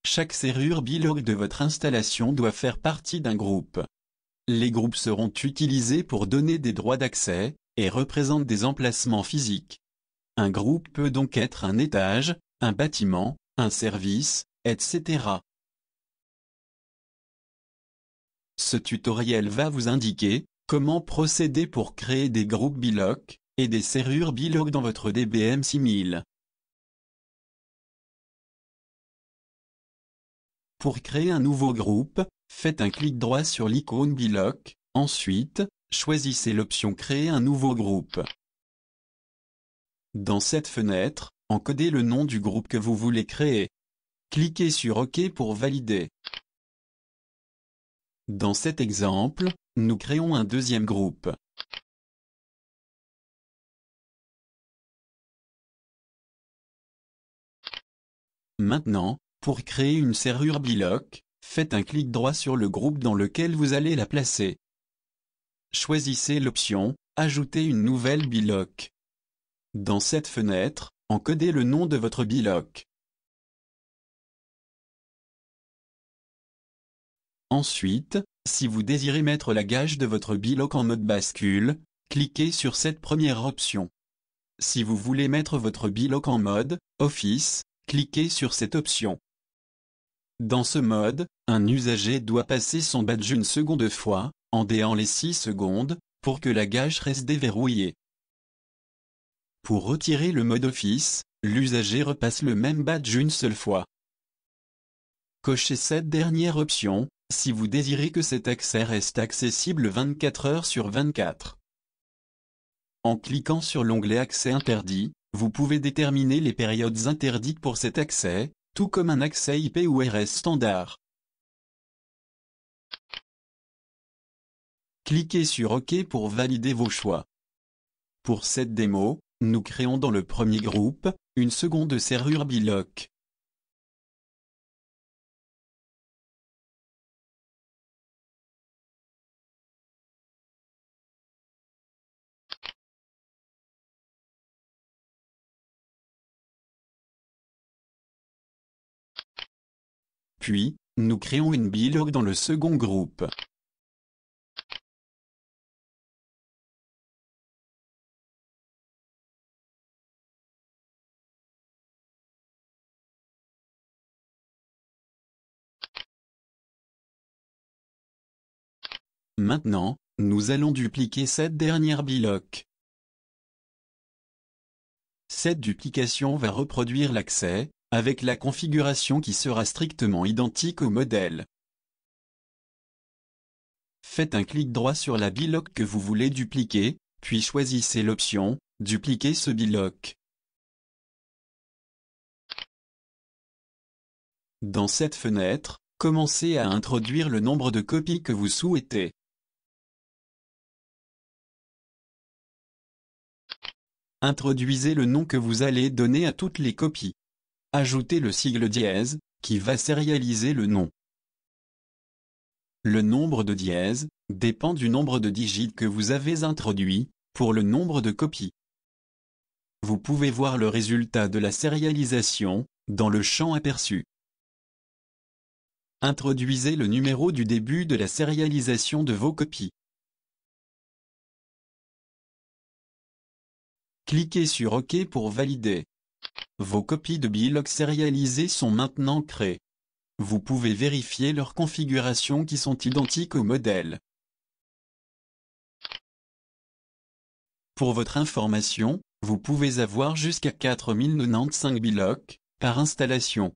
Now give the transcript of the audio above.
chaque serrure Bilog de votre installation doit faire partie d'un groupe. Les groupes seront utilisés pour donner des droits d'accès, et représentent des emplacements physiques. Un groupe peut donc être un étage, un bâtiment, un service, etc. Ce tutoriel va vous indiquer comment procéder pour créer des groupes Bilog et des serrures Bilog dans votre DBM 6000. Pour créer un nouveau groupe, faites un clic droit sur l'icône Bilog, ensuite, choisissez l'option Créer un nouveau groupe. Dans cette fenêtre, encodez le nom du groupe que vous voulez créer. Cliquez sur OK pour valider. Dans cet exemple, nous créons un deuxième groupe. Maintenant, pour créer une serrure Bilog, faites un clic droit sur le groupe dans lequel vous allez la placer. Choisissez l'option « Ajouter une nouvelle Bilog ». Dans cette fenêtre, encodez le nom de votre Bilog. Ensuite, si vous désirez mettre la gage de votre Bilog en mode bascule, cliquez sur cette première option. Si vous voulez mettre votre Bilog en mode Office, cliquez sur cette option. Dans ce mode, un usager doit passer son badge une seconde fois, en déant les 6 secondes, pour que la gage reste déverrouillée. Pour retirer le mode Office, l'usager repasse le même badge une seule fois. Cochez cette dernière option, si vous désirez que cet accès reste accessible 24 heures sur 24. En cliquant sur l'onglet Accès interdit, vous pouvez déterminer les périodes interdites pour cet accès, tout comme un accès IP ou RS standard. Cliquez sur OK pour valider vos choix. Pour cette démo, nous créons dans le premier groupe, une seconde serrure Bilog. Puis, nous créons une Bilog dans le second groupe. Maintenant, nous allons dupliquer cette dernière Bilog. Cette duplication va reproduire l'accès, avec la configuration qui sera strictement identique au modèle. Faites un clic droit sur la Bilog que vous voulez dupliquer, puis choisissez l'option « Dupliquer ce Bilog ». Dans cette fenêtre, commencez à introduire le nombre de copies que vous souhaitez. Introduisez le nom que vous allez donner à toutes les copies. Ajoutez le sigle dièse, qui va sérialiser le nom. Le nombre de dièse dépend du nombre de digits que vous avez introduit, pour le nombre de copies. Vous pouvez voir le résultat de la sérialisation, dans le champ aperçu. Introduisez le numéro du début de la sérialisation de vos copies. Cliquez sur OK pour valider. Vos copies de Bilog sérialisées sont maintenant créées. Vous pouvez vérifier leurs configurations qui sont identiques au modèle. Pour votre information, vous pouvez avoir jusqu'à 4095 Bilog par installation.